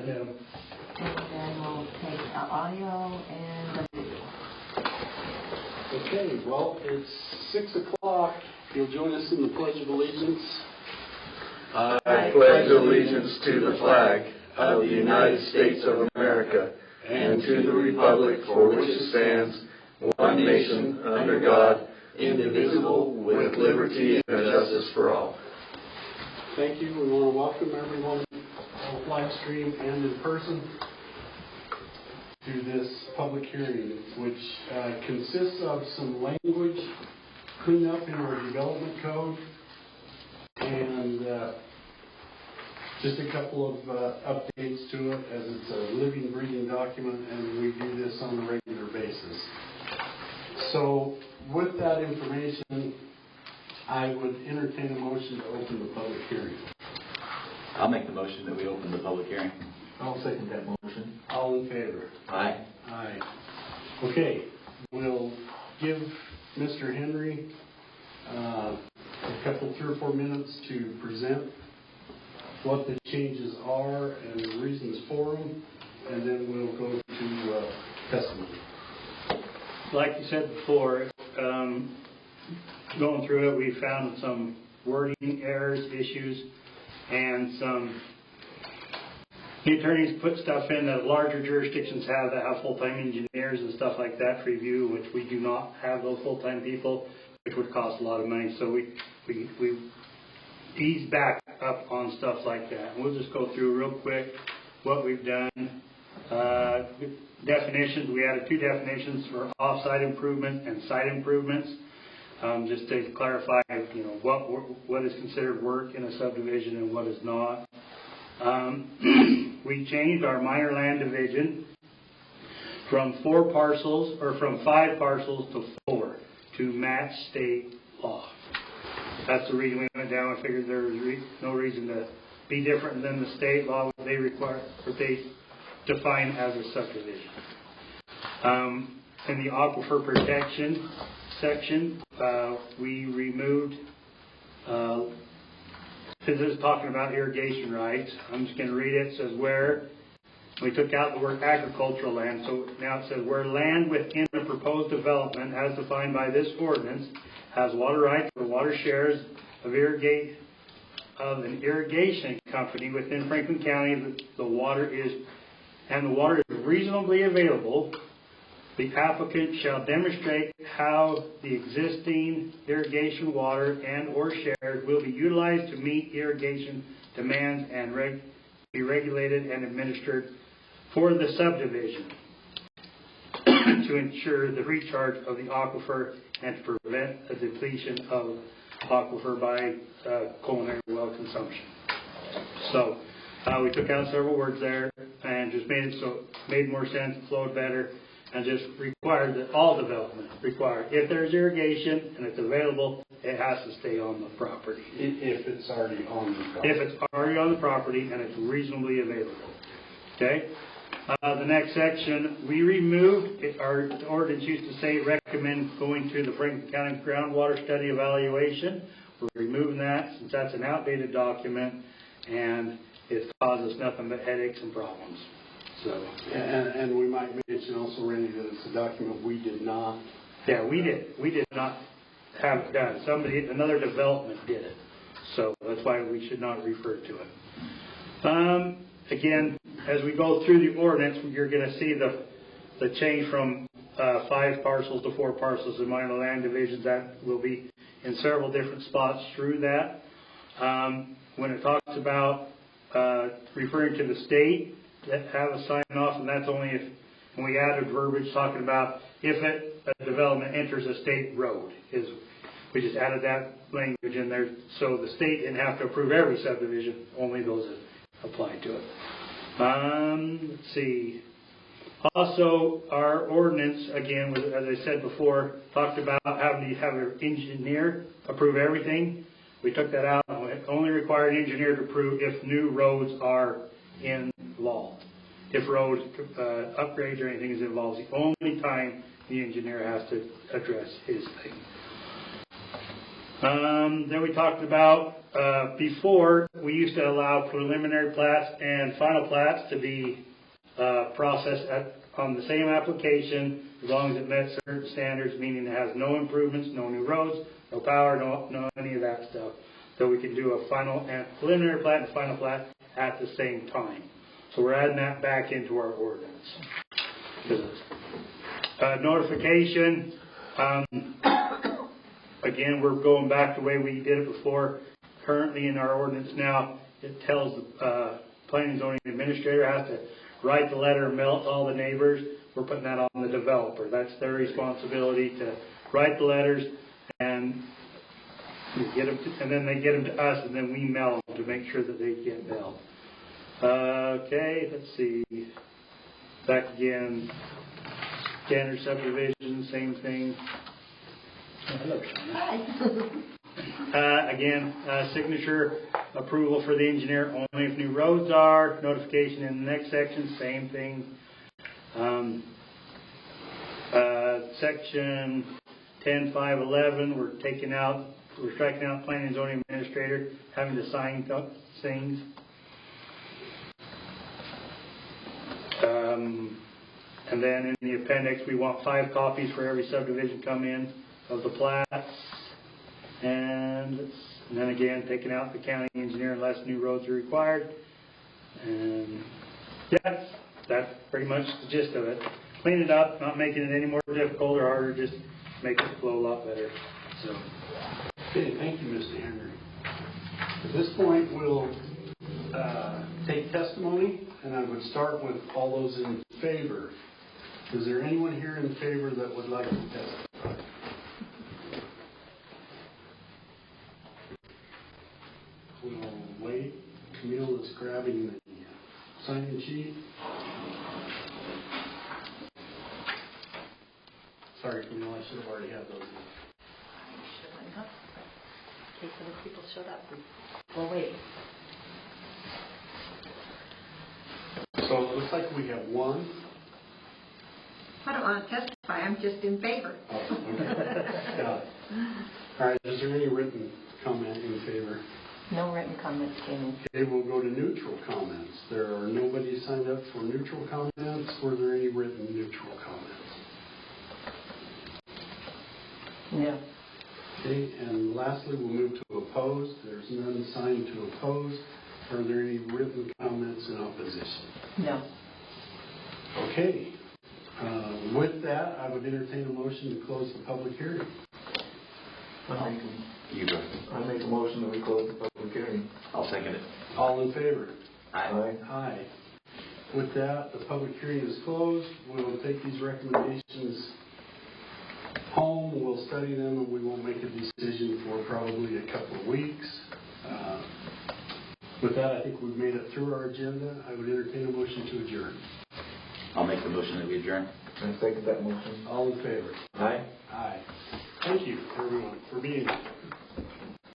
ahead, Adam. And then we'll take audio and video. Okay, well, it's 6 o'clock. You'll join us in the Pledge of Allegiance. I pledge allegiance to the flag of the United States of America and to the republic for which it stands, one nation, under God, indivisible, with liberty and justice for all. Thank you. We want to welcome everyone, both live stream and in person, to this public hearing, which consists of some language cleanup in our development code and just a couple of updates to it, as it's a living, breathing document, and we do this on a regular basis. So, with that information, I would entertain a motion to open the public hearing. I'll make the motion that we open the public hearing. I'll second that motion. All in favor? Aye. Aye. Okay, we'll give Mr. Henry a couple, 3 or 4 minutes to present what the changes are and the reasons for them, and then we'll go to testimony. Like you said before, going through it, we found some wording errors, issues, and the attorneys put stuff in that larger jurisdictions have that have full-time engineers and stuff like that for review, which we do not have those full-time people, which would cost a lot of money. So we ease back up on stuff like that. And we'll just go through real quick what we've done. Definitions, we added 2 definitions for off-site improvement and site improvements. Just to clarify, what is considered work in a subdivision and what is not. We changed our minor land division from 4 parcels, or from 5 parcels to 4, to match state law. That's the reason we went down and figured there was no reason to be different than the state law what they require, what they define as a subdivision. In the aquifer protection section, we removed, this is talking about irrigation rights. I'm just going to read it. It says where, we took out the word agricultural land, so now it says where land within a proposed development as defined by this ordinance has water rights or water shares of an irrigation company within Franklin County, the water is reasonably available. The applicant shall demonstrate how the existing irrigation water and or shares will be utilized to meet irrigation demands and be regulated and administered for the subdivision to ensure the recharge of the aquifer and to prevent a depletion of aquifer by culinary well consumption. So we took out several words there and just made it so it made more sense, flowed better, and just required that all development required. If there's irrigation and it's available, it has to stay on the property. If it's already on the property. If it's already on the property and it's reasonably available. Okay? The next section, we removed, our ordinance used to say recommend going to the Franklin County Groundwater Study Evaluation. We're removing that since that's an outdated document and it causes nothing but headaches and problems. So, and we might mention also, Randy, that it's a document we did not. Yeah, we did not have it done. Another development did it. So that's why we should not refer to it. Again, as we go through the ordinance, you're going to see the change from 5 parcels to 4 parcels in minor land divisions. That will be in several different spots through that. When it talks about referring to the state, that have a sign off, and that's only if, when we added verbiage talking about if a development enters a state road, we just added that language in there so the state didn't have to approve every subdivision, only those that apply to it. Let's see. Also, our ordinance, again, as I said before, talked about having to have an engineer approve everything. We took that out. Only required an engineer to approve if new roads are in law. If road upgrades or anything is involved, the only time the engineer has to address his thing. Then we talked about, before, we used to allow preliminary plats and final plats to be processed on the same application as long as it met certain standards, meaning it has no improvements, no new roads, no power, no any of that stuff. So we can do a final and preliminary plat and final plat at the same time. So we're adding that back into our ordinance. Notification. Again, we're going back the way we did it before. Currently in our ordinance now, it tells the planning and zoning administrator has to write the letter and mail it to all the neighbors. We're putting that on the developer. That's their responsibility to write the letters and get them and then they get them to us, and then we mail them to make sure that they get mailed. Okay, let's see. Back again. Standard subdivision, same thing. Hello, Shauna. Again, signature approval for the engineer only if new roads are. Notification in the next section, same thing. Section 10.5.11, we're striking out planning and zoning administrator having to sign things. And then in the appendix, we want 5 copies for every subdivision come in of the plats. And then again, taking out the county engineer unless new roads are required. And yeah, that's pretty much the gist of it. Clean it up, not making it any more difficult or harder, just make it flow a lot better. So. Okay, thank you, Mr. Henry. At this point, we'll take testimony, and I would start with all those in favor. Is there anyone here in favor that would like to testify? We'll wait. Camille is grabbing the sign-in sheet. Sorry, Camille, I should have already had those in. In case other people showed up. Well, wait. So it looks like we have one. I don't want to testify. I'm just in favor. Oh, okay. Got it. All right. Is there any written comment in favor? No written comments came in. Okay, we'll go to neutral comments. There are nobody signed up for neutral comments. Were there any written neutral comments? No. Okay, and lastly, we'll move to opposed. There's none signed to oppose. Are there any written comments in opposition? No. Okay. With that, I would entertain a motion to close the public hearing. You go. I make a motion that we close the public hearing. I'll second it. All in favor? Aye. Aye. With that, the public hearing is closed. We'll take these recommendations home. We'll study them, and we won't make a decision for probably a couple of weeks. With that, I think we've made it through our agenda. I would entertain a motion to adjourn. I'll make the motion that we adjourn. I second that motion. All in favor? Aye. Aye. Thank you, everyone, for being here.